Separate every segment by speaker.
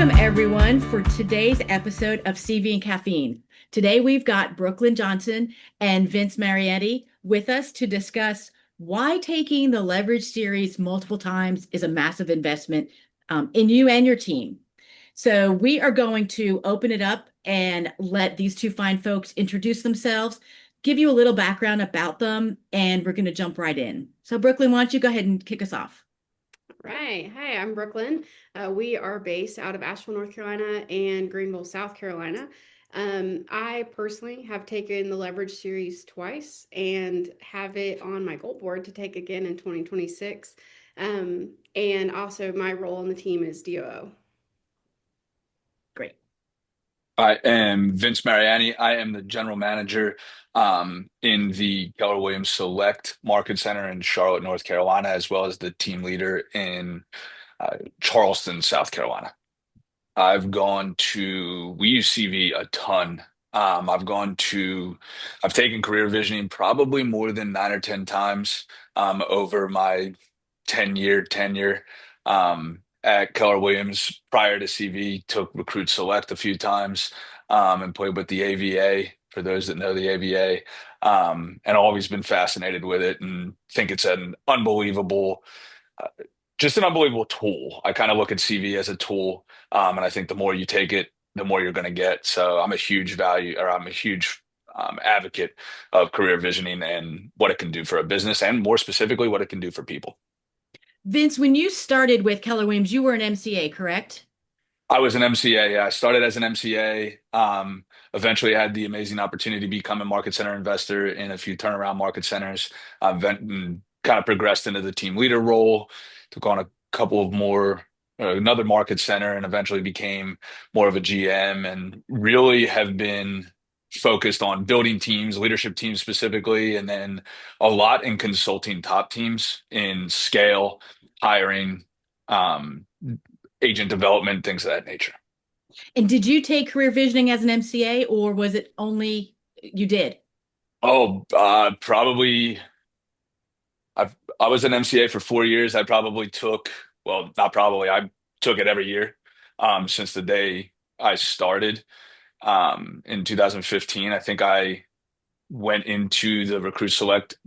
Speaker 1: Welcome, everyone, for today's episode of CV and Caffeine. Today, we've got Brooklyn Johnson and Vince Mariani with us to discuss why taking the leverage series multiple times is a massive investment in you and your team. So, we are going to open it up and let these two fine folks introduce themselves, give you a little background about them, and we're going to jump right in. So, Brooklyn, why don't you go ahead and kick us off?
Speaker 2: Right. Hi, I'm Brooklyn. We are based out of Asheville, North Carolina and Greenville, South Carolina. I personally have taken the Leverage Series twice and have it on my goal board to take again in 2026. And also, my role on the team is DOO.
Speaker 1: Great.
Speaker 3: I am Vince Mariani. I am the general manager in the Keller Williams Select Market Center in Charlotte, North Carolina, as well as the team leader in Charleston, South Carolina. We use CV a ton. I've taken career visioning probably more than 9 or 10 times over my 10-year tenure. At Keller Williams prior to CV, took Recruit Select a few times and played with the AVA for those that know the AVA, and always been fascinated with it and think it's uh, just an unbelievable tool. I kind of look at CV as a tool, and I think the more you take it, the more you're going to get. So I'm a huge advocate of career visioning and what it can do for a business, and more specifically, what it can do for people.
Speaker 1: Vince, when you started with Keller Williams, you were an MCA, correct?
Speaker 3: I was an MCA. Yeah, I started as an MCA. Eventually had the amazing opportunity to become a market center investor in a few turnaround market centers. Kind of progressed into the team leader role, took on a couple of more, another market center, and eventually became more of a GM. And really have been focused on building teams, leadership teams specifically, and then a lot in consulting top teams in scale, hiring. Um, Agent development, things of that nature.
Speaker 1: And did you take career visioning as an MCA, or was it only you did?
Speaker 3: Probably. I was an MCA for 4 years. Not probably. I took it every year since the day I started in 2015. I think I went into the Recruit Select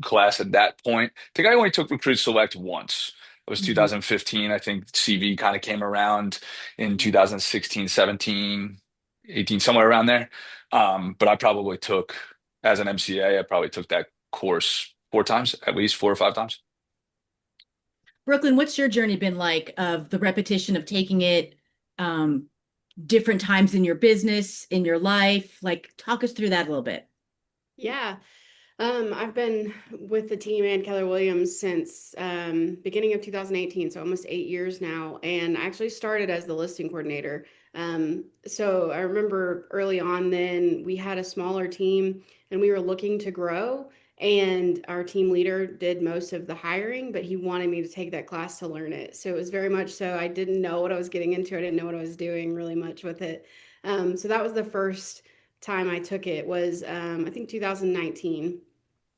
Speaker 3: class at that point. I think I only took Recruit Select once. It was
Speaker 1: Mhm.
Speaker 3: 2015. I think CV kind of came around in 2016, 17, 18, somewhere around there. But as an MCA, I probably took that course 4 times, at least 4 or 5 times.
Speaker 1: Brooklyn, what's your journey been like of the repetition of taking it um, different times in your business, in your life? Like, talk us through that a little bit.
Speaker 2: Yeah. I've been with the team and Keller Williams since beginning of 2018, so almost 8 years now. And I actually started as the listing coordinator. So I remember early on, then we had a smaller team and we were looking to grow. And our team leader did most of the hiring, but he wanted me to take that class to learn it. So it was very much so I didn't know what I was getting into. I didn't know what I was doing really much with it. So that was the first time I took it was I think 2019,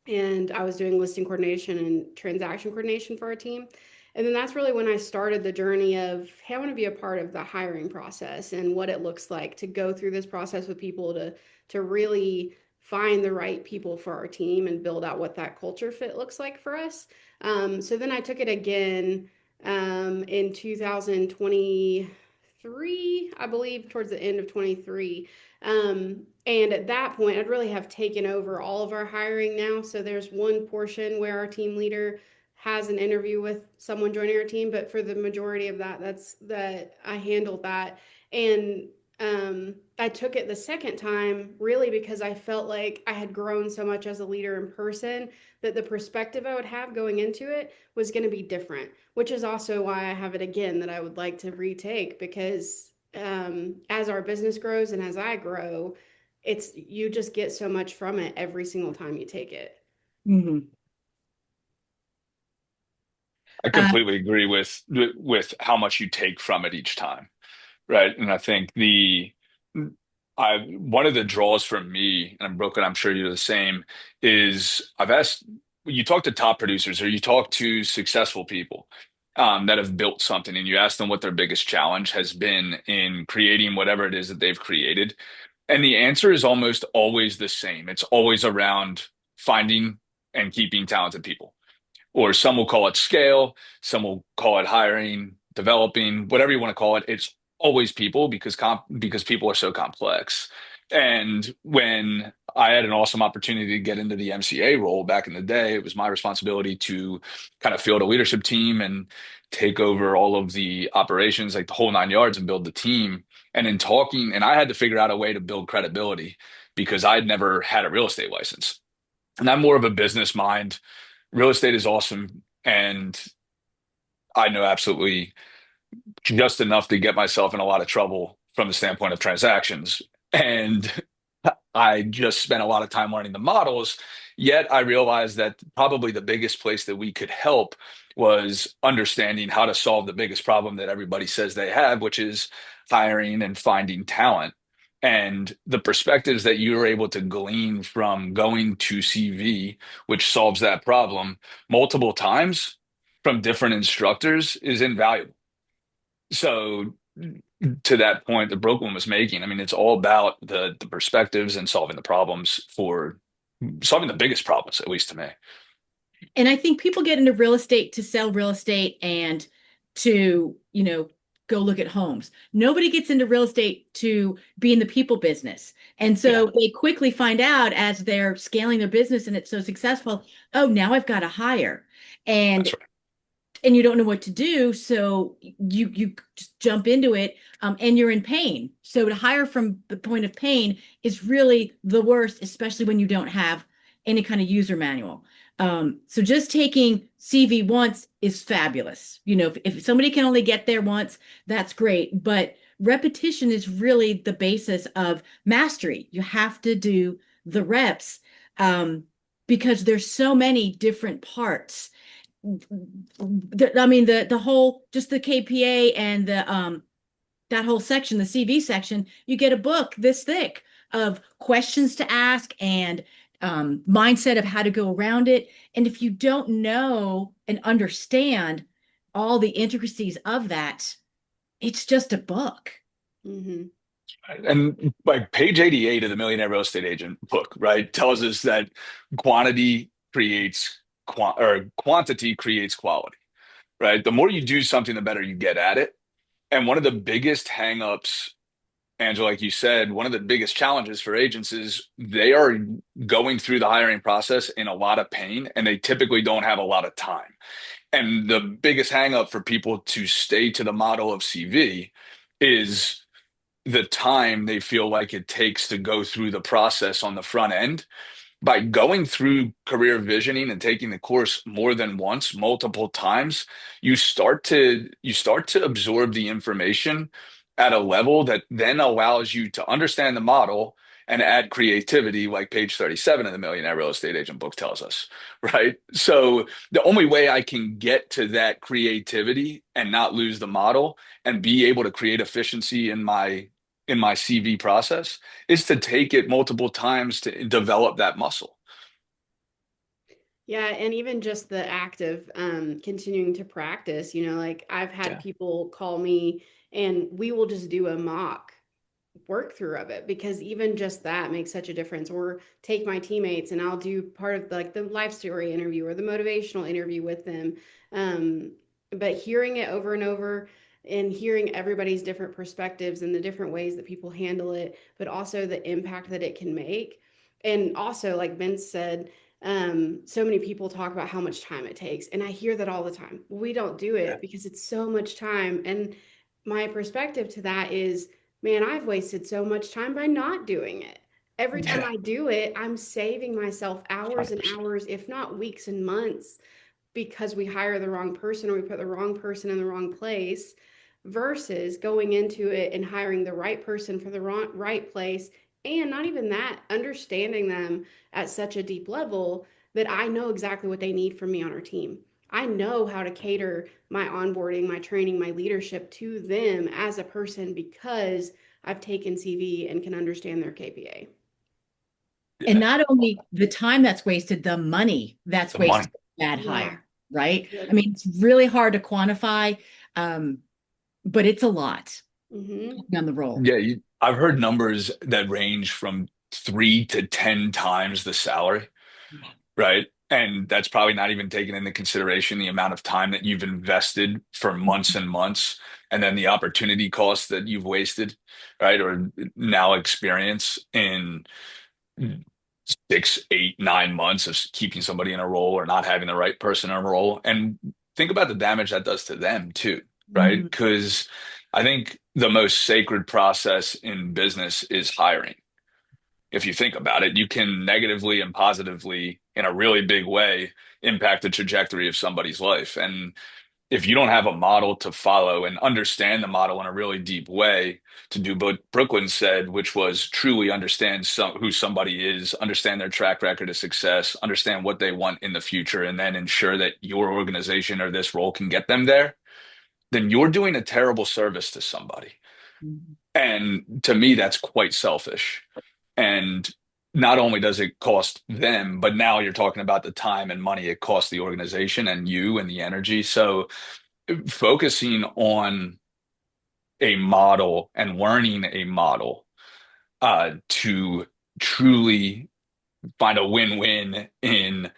Speaker 2: and I was doing listing coordination and transaction coordination for our team. And then that's really when I started the journey of, hey, I want to be a part of the hiring process and what it looks like to go through this process with people to really find the right people for our team and build out what that culture fit looks like for us. So then I took it again in 2023, I believe, towards the end of 23. And at that point, I'd really have taken over all of our hiring now. So there's one portion where our team leader has an interview with someone joining our team, but for the majority of that, that's that I handled that. And I took it the second time really because I felt like I had grown so much as a leader in person that the perspective I would have going into it was going to be different, which is also why I have it again that I would like to retake because as our business grows and as I grow, it's you just get so much from it every single time you take it.
Speaker 1: Mhm.
Speaker 3: I
Speaker 1: Uh,
Speaker 3: completely agree with how much you take from it each time, right? And I think the I one of the draws for me, and I'm broken, I'm sure you're the same, is I've asked you talk to top producers or you talk to successful people. that have built something, and you ask them what their biggest challenge has been in creating whatever it is that they've created. And the answer is almost always the same. It's always around finding and keeping talented people, or some will call it scale, some will call it hiring, developing, whatever you want to call it. It's always people because people are so complex. And when I had an awesome opportunity to get into the MCA role back in the day, it was my responsibility to kind of field a leadership team and take over all of the operations, like the whole nine yards, and build the team. And in talking, and I had to figure out a way to build credibility because I'd never had a real estate license. And I'm more of a business mind. Real estate is awesome, and I know absolutely just enough to get myself in a lot of trouble from the standpoint of transactions. And I just spent a lot of time learning the models. Yet I realized that probably the biggest place that we could help was understanding how to solve the biggest problem that everybody says they have, which is hiring and finding talent. And the perspectives that you're able to glean from going to CV, which solves that problem multiple times from different instructors, is invaluable. So to that point that Brooklyn was making, I mean, it's all about the perspectives and solving the problems for solving the biggest problems, at least to me.
Speaker 1: And I think people get into real estate to sell real estate and to, go look at homes. Nobody gets into real estate to be in the people business. And
Speaker 3: Yeah,
Speaker 1: so they quickly find out as they're scaling their business and it's so successful, oh, now I've got to hire. And
Speaker 3: that's right.
Speaker 1: and you don't know what to do, so you just jump into it, and you're in pain. So to hire from the point of pain is really the worst, especially when you don't have any kind of user manual. So just taking CV once is fabulous. If somebody can only get there once, that's great. But repetition is really the basis of mastery. You have to do the reps, because there's so many different parts. I mean, the whole, just the KPA and the that whole section, the CV section, you get a book this thick of questions to ask and mindset of how to go around it. And if you don't know and understand all the intricacies of that, it's just a book.
Speaker 2: Hmm.
Speaker 3: And like page 88 of the Millionaire Real Estate Agent book, right, tells us that quantity creates quantity creates quality, right? The more you do something, the better you get at it. And one of the biggest hangups, Angela, like you said, one of the biggest challenges for agents is they are going through the hiring process in a lot of pain, and they typically don't have a lot of time. And the biggest hangup for people to stay to the model of CV is the time they feel like it takes to go through the process on the front end. By going through career visioning and taking the course more than once, multiple times, you start to absorb the information at a level that then allows you to understand the model and add creativity, like page 37 of the Millionaire Real Estate Agent book tells us, right? So the only way I can get to that creativity and not lose the model and be able to create efficiency in my CV process is to take it multiple times to develop that muscle.
Speaker 2: Yeah, and even just the act of continuing to practice, like I've had
Speaker 3: Yeah.
Speaker 2: people call me and we will just do a mock work through of it because even just that makes such a difference. Or take my teammates and I'll do part of like the life story interview or the motivational interview with them. Um, but hearing it over and over and hearing everybody's different perspectives and the different ways that people handle it, but also the impact that it can make. And also, like Ben said, so many people talk about how much time it takes, and I hear that all the time. We don't do
Speaker 3: Yeah.
Speaker 2: it because it's so much time. And my perspective to that is, man, I've wasted so much time by not doing it. Every time
Speaker 3: Yeah.
Speaker 2: I do it, I'm saving myself hours and
Speaker 3: 100%.
Speaker 2: hours, if not weeks and months, because we hire the wrong person or we put the wrong person in the wrong place versus going into it and hiring the right person for the right place. And not even that, understanding them at such a deep level that I know exactly what they need from me on our team. I know how to cater my onboarding, my training, my leadership to them as a person because I've taken CV and can understand their KPA.
Speaker 1: And
Speaker 3: Yeah.
Speaker 1: not only the time that's wasted, the money that's
Speaker 3: The money.
Speaker 1: wasted, bad
Speaker 2: Yeah.
Speaker 1: hire. right? I
Speaker 2: Yep.
Speaker 1: mean, it's really hard to quantify, um, but it's a lot
Speaker 2: Hmm.
Speaker 1: on the roll.
Speaker 3: Yeah, I've heard numbers that range from 3 to 10 times the salary,
Speaker 1: Yeah.
Speaker 3: right? And that's probably not even taking into consideration the amount of time that you've invested for months and months, and then the opportunity cost that you've wasted, right? Or now experience in 6, 8, 9 months of keeping somebody in a role or not having the right person in a role. And think about the damage that does to them too, right?
Speaker 1: Mm,
Speaker 3: Because I think the most sacred process in business is hiring. If you think about it, you can negatively and positively, in a really big way, impact the trajectory of somebody's life. And if you don't have a model to follow and understand the model in a really deep way, to do what Brooklyn said, which was truly understand who somebody is, understand their track record of success, understand what they want in the future, and then ensure that your organization or this role can get them there, then you're doing a terrible service to somebody.
Speaker 1: mm.
Speaker 3: And to me, that's quite selfish. And not only does it cost them, but now you're talking about the time and money it costs the organization and you and the energy. So focusing on a model and learning a model to truly find a win-win in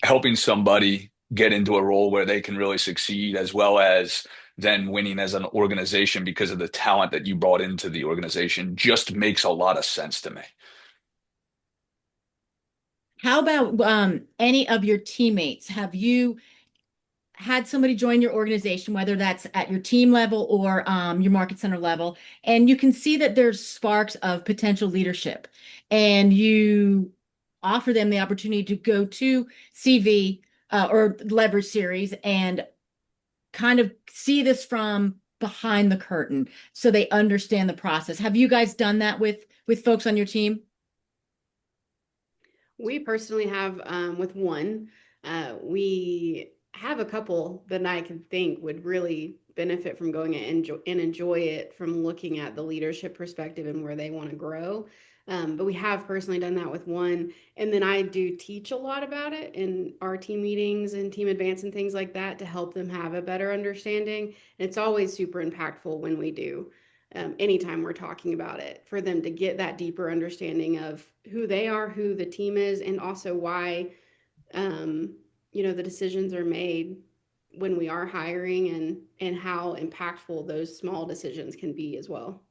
Speaker 3: helping somebody get into a role where they can really succeed, as well as then winning as an organization because of the talent that you brought into the organization, just makes a lot of sense to me.
Speaker 1: How about any of your teammates? Have you had somebody join your organization, whether that's at your team level or your market center level, and you can see that there's sparks of potential leadership, and you offer them the opportunity to go to CV or Leverage Series and kind of see this from behind the curtain so they understand the process. Have you guys done that with folks on your team?
Speaker 2: We personally have with one. We have a couple that I can think would really benefit from going and enjoy it from looking at the leadership perspective and where they want to grow. But we have personally done that with one. And then I do teach a lot about it in our team meetings and team advance and things like that to help them have a better understanding. And it's always super impactful when we do. Anytime we're talking about it, for them to get that deeper understanding of who they are, who the team is, and also why, um, the decisions are made when we are hiring, and how impactful those small decisions can be as well.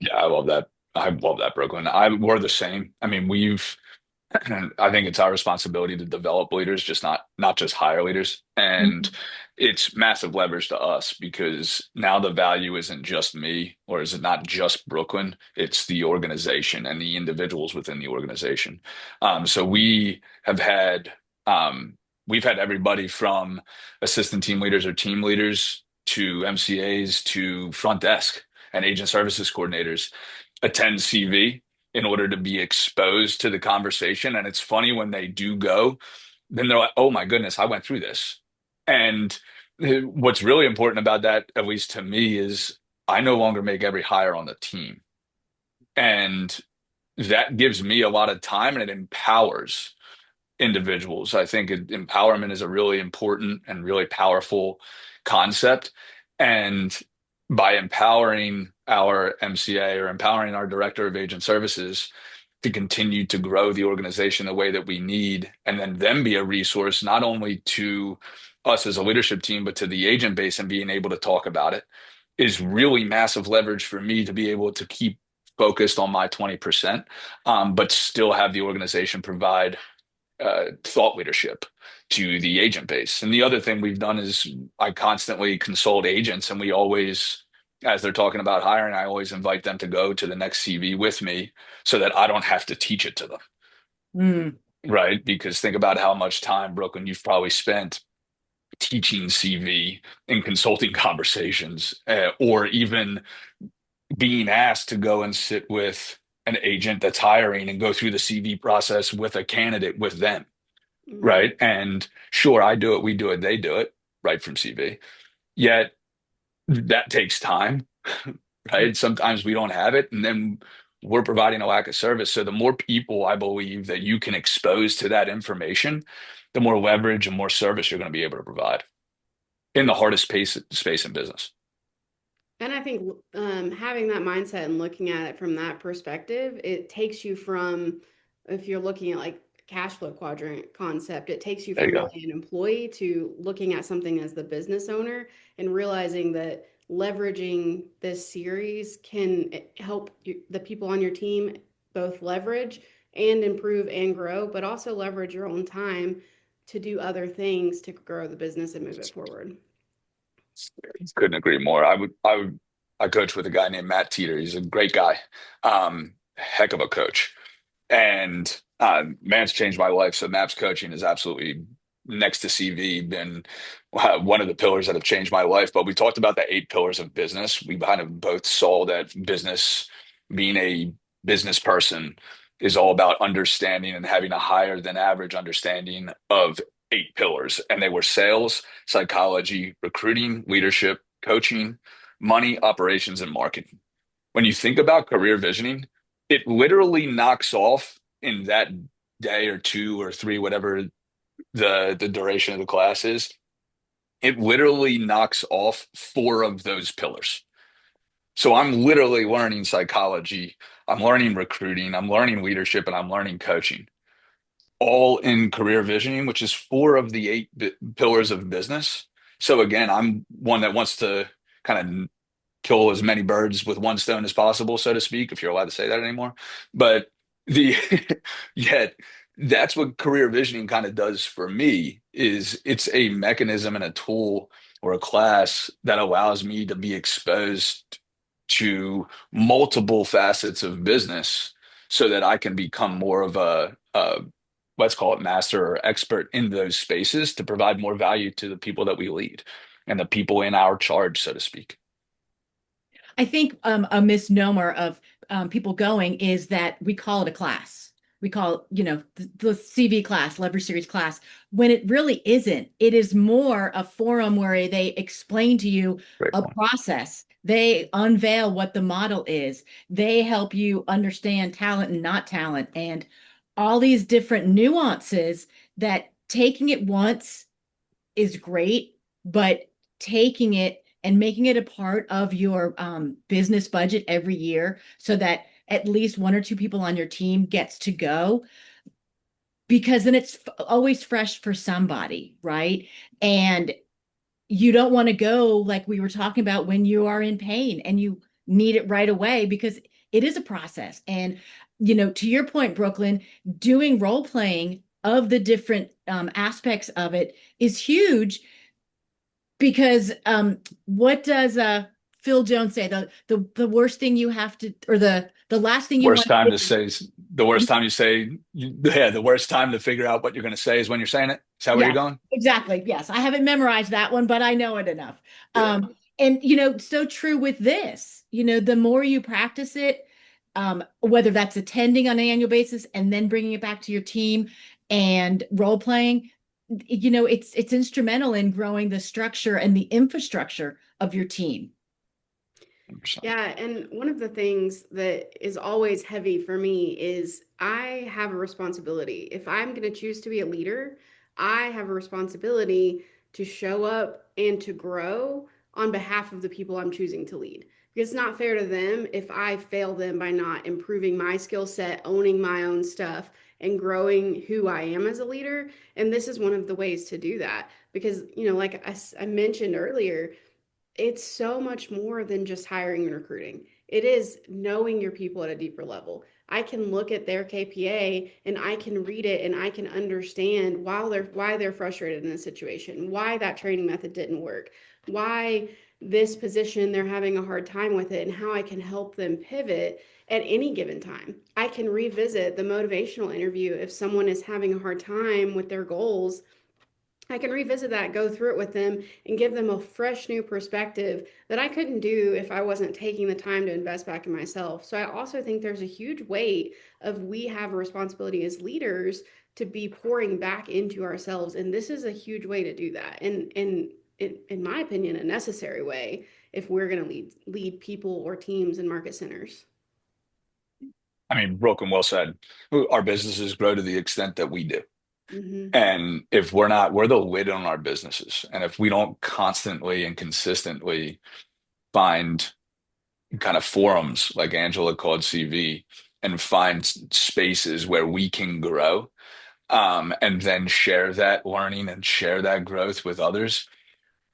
Speaker 3: Yeah, I love that. I love that, Brooklyn. We're the same. I mean, I think it's our responsibility to develop leaders, just not just hire leaders. And
Speaker 1: Mhm.
Speaker 3: it's massive leverage to us because now the value isn't just me, or is it not just Brooklyn? It's the organization and the individuals within the organization. So um, we've had everybody from assistant team leaders or team leaders to MCAs to front desk and agent services coordinators attend CV in order to be exposed to the conversation. And it's funny when they do go, then they're like, oh my goodness, I went through this. And what's really important about that, at least to me, is I no longer make every hire on the team. And that gives me a lot of time and it empowers individuals. I think empowerment is a really important and really powerful concept. And by empowering our MCA or empowering our director of agent services to continue to grow the organization the way that we need, and then them be a resource not only to us as a leadership team, but to the agent base and being able to talk about it, is really massive leverage for me to be able to keep focused on my 20%, but still have the organization provide thought leadership to the agent base. And the other thing we've done is I constantly consult agents, and we always, as they're talking about hiring, I always invite them to go to the next CV with me so that I don't have to teach it to them,
Speaker 1: Mm.
Speaker 3: right? Because think about how much time, Brooklyn, you've probably spent teaching CV in consulting conversations, or even being asked to go and sit with an agent that's hiring and go through the CV process with a candidate with them.
Speaker 2: Hmm.
Speaker 3: Right. And sure, I do it, we do it, they do it right from CV. Yet that takes time, right? Sometimes we don't have it. And then we're providing a lack of service. So the more people I believe that you can expose to that information, the more leverage and more service you're going to be able to provide in the hardest space in business.
Speaker 2: And I think having that mindset and looking at it from that perspective, it takes you from, if you're looking at like cash flow quadrant concept, it takes you
Speaker 3: There you
Speaker 2: from
Speaker 3: go.
Speaker 2: really an employee to looking at something as the business owner and realizing that leveraging this series can help the people on your team both leverage and improve and grow, but also leverage your own time to do other things to grow the business and move it forward.
Speaker 3: Couldn't agree more. I coach with a guy named Matt Teeter. He's a great guy. Heck of a coach. And man's changed my life. So Matt's coaching is absolutely next to CV been one of the pillars that have changed my life. But we talked about the 8 pillars of business. We kind of both saw that business, being a business person, is all about understanding and having a higher than average understanding of 8 pillars. And they were sales, psychology, recruiting, leadership, coaching, money, operations, and marketing. When you think about career visioning, it literally knocks off in that day or 2 or 3, whatever the duration of the class is. It literally knocks off 4 of those pillars. So I'm literally learning psychology, I'm learning recruiting, I'm learning leadership, and I'm learning coaching, all in career visioning, which is 4 of the 8 pillars of business. So again, I'm one that wants to kind of kill as many birds with one stone as possible, so to speak, if you're allowed to say that anymore. But the yet that's what career visioning kind of does for me is it's a mechanism and a tool or a class that allows me to be exposed to multiple facets of business so that I can become more of a let's call it master or expert in those spaces to provide more value to the people that we lead and the people in our charge, so to speak.
Speaker 1: I think a misnomer of people going is that we call it a class. We call, the CV class, Leverage Series class, when it really isn't. It is more a forum where they explain to you
Speaker 3: Great
Speaker 1: a
Speaker 3: point.
Speaker 1: process. They unveil what the model is. They help you understand talent and not talent and all these different nuances that taking it once is great, but taking it and making it a part of your business budget every year so that at least 1 or 2 people on your team gets to go because then it's always fresh for somebody, right? And you don't want to go like we were talking about when you are in pain and you need it right away because it is a process. And, to your point, Brooklyn, doing role playing of the different aspects of it is huge because what does Phil Jones say? The worst thing you have to, or the last thing you
Speaker 3: Worst
Speaker 1: want
Speaker 3: time
Speaker 1: to
Speaker 3: to
Speaker 1: do.
Speaker 3: say is the worst time you say, yeah, the worst time to figure out what you're going to say is when you're saying it. Is that where you're
Speaker 1: Yes,
Speaker 3: going?
Speaker 1: exactly. Yes, I haven't memorized that one, but I know it enough.
Speaker 3: Yeah.
Speaker 1: And so true with this. The more you practice it, whether that's attending on an annual basis and then bringing it back to your team and role playing, it's instrumental in growing the structure and the infrastructure of your team.
Speaker 3: 100%.
Speaker 2: Yeah, and one of the things that is always heavy for me is I have a responsibility. If I'm going to choose to be a leader, I have a responsibility to show up and to grow on behalf of the people I'm choosing to lead. Because it's not fair to them if I fail them by not improving my skill set, owning my own stuff, and growing who I am as a leader. And this is one of the ways to do that. Because, like I mentioned earlier, it's so much more than just hiring and recruiting. It is knowing your people at a deeper level. I can look at their KPA and I can read it and I can understand why they're frustrated in a situation, why that training method didn't work, why this position they're having a hard time with it, and how I can help them pivot at any given time. I can revisit the motivational interview if someone is having a hard time with their goals. I can revisit that, go through it with them, and give them a fresh new perspective that I couldn't do if I wasn't taking the time to invest back in myself. So I also think there's a huge weight of we have a responsibility as leaders to be pouring back into ourselves. And this is a huge way to do that. And in my opinion, a necessary way if we're going to lead people or teams in market centers.
Speaker 3: I mean, Brooklyn well said. Our businesses grow to the extent that we do.
Speaker 2: Hmm.
Speaker 3: And if we're not, we're the lid on our businesses. And if we don't constantly and consistently find kind of forums like Angela called CV and find spaces where we can grow, and then share that learning and share that growth with others,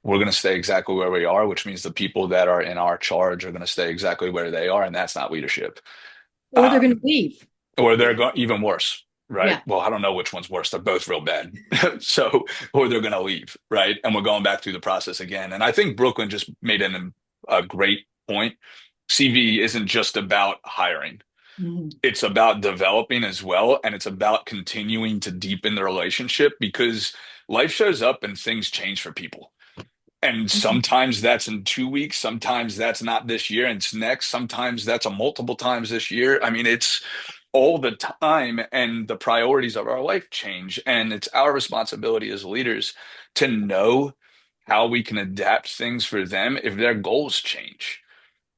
Speaker 3: we're going to stay exactly where we are, which means the people that are in our charge are going to stay exactly where they are. And that's not leadership.
Speaker 1: Or they're going to
Speaker 3: Um,
Speaker 1: leave.
Speaker 3: or they're
Speaker 2: Yeah.
Speaker 3: going even worse, right?
Speaker 1: Yeah.
Speaker 3: Well, I don't know which one's worse. They're both real bad. So, or they're going to leave, right? And we're going back through the process again. And I think Brooklyn just made a great point. CV isn't just about hiring.
Speaker 1: Mhm.
Speaker 3: It's about developing as well, and it's about continuing to deepen the relationship because life shows up and things change for people. And
Speaker 1: Mhm.
Speaker 3: sometimes that's in 2 weeks, sometimes that's not this year and it's next, sometimes that's a multiple times this year. I mean, it's all the time, and the priorities of our life change. And it's our responsibility as leaders to know how we can adapt things for them if their goals change.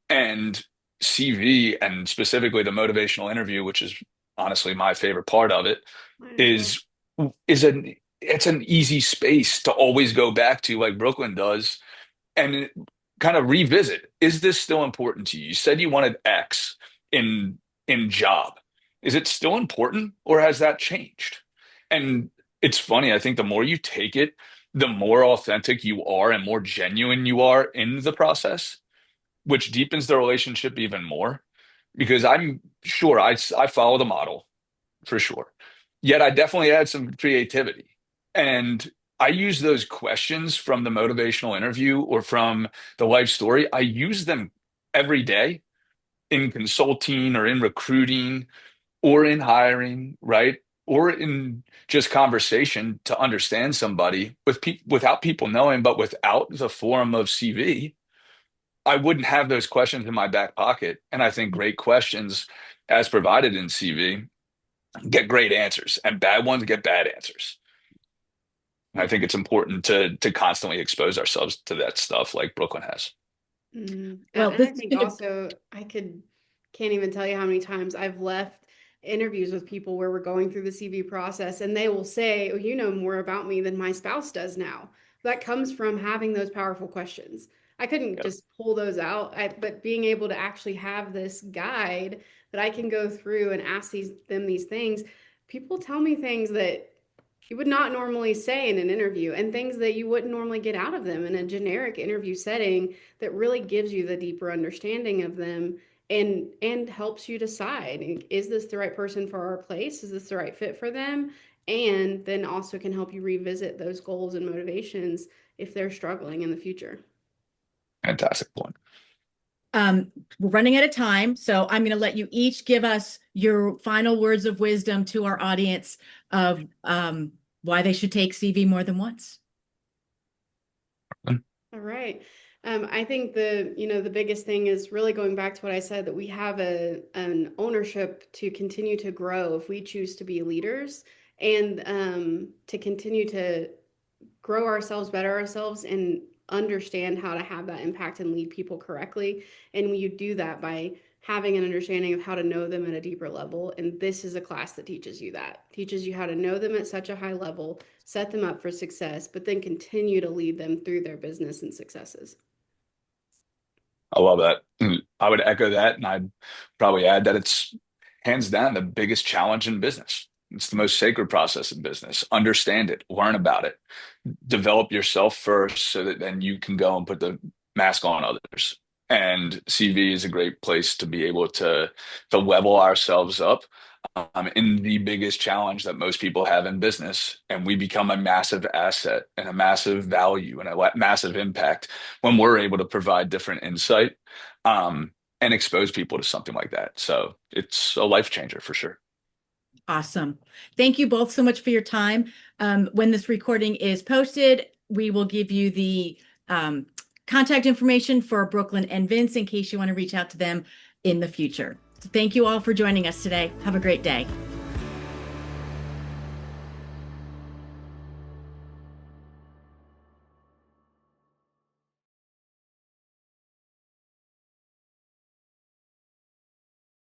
Speaker 3: And CV, and specifically the motivational interview, which is honestly my favorite part of it,
Speaker 2: Mine as well.
Speaker 3: is is an it's an easy space to always go back to, like Brooklyn does, and kind of revisit. Is this still important to you? You said you wanted X in job. Is it still important, or has that changed? And it's funny, I think the more you take it, the more authentic you are and more genuine you are in the process, which deepens the relationship even more. Because I'm sure I follow the model for sure. Yet I definitely add some creativity. And I use those questions from the motivational interview or from the life story. I use them every day in consulting or in recruiting or in hiring, right? Or in just conversation to understand somebody without people knowing, but without the form of CV, I wouldn't have those questions in my back pocket. And I think great questions, as provided in CV, get great answers, and bad ones get bad answers. I think it's important to constantly expose ourselves to that stuff like Brooklyn has.
Speaker 1: Well,
Speaker 2: And
Speaker 1: this
Speaker 2: I
Speaker 1: has
Speaker 2: think
Speaker 1: been a
Speaker 2: also can't even tell you how many times I've left interviews with people where we're going through the CV process and they will say, "Oh, you know more about me than my spouse does now." That comes from having those powerful questions. I couldn't
Speaker 3: Yep.
Speaker 2: just pull those out, but being able to actually have this guide that I can go through and ask these things. People tell me things that you would not normally say in an interview and things that you wouldn't normally get out of them in a generic interview setting that really gives you the deeper understanding of them and helps you decide, is this the right person for our place, is this the right fit for them, and then also can help you revisit those goals and motivations if they're struggling in the future.
Speaker 3: Fantastic point.
Speaker 1: we're running out of time, so I'm going to let you each give us your final words of wisdom to our audience of why they should take CV more than once.
Speaker 2: All right. I think the biggest thing is really going back to what I said, that we have an ownership to continue to grow if we choose to be leaders, and to continue to grow ourselves, better ourselves, and understand how to have that impact and lead people correctly. And you do that by having an understanding of how to know them at a deeper level. And this is a class that teaches you that, teaches you how to know them at such a high level, set them up for success, but then continue to lead them through their business and successes.
Speaker 3: I love that. I would echo that, and I'd probably add that it's hands down the biggest challenge in business. It's the most sacred process in business. Understand it, learn about it, develop yourself first so that then you can go and put the mask on others. And CV is a great place to be able to level ourselves up, in the biggest challenge that most people have in business. And we become a massive asset and a massive value and a massive impact when we're able to provide different insight, and expose people to something like that. So it's a life changer for sure.
Speaker 1: Awesome. Thank you both so much for your time. When this recording is posted, we will give you the contact information for Brooklyn and Vince in case you want to reach out to them in the future. So thank you all for joining us today. Have a great day.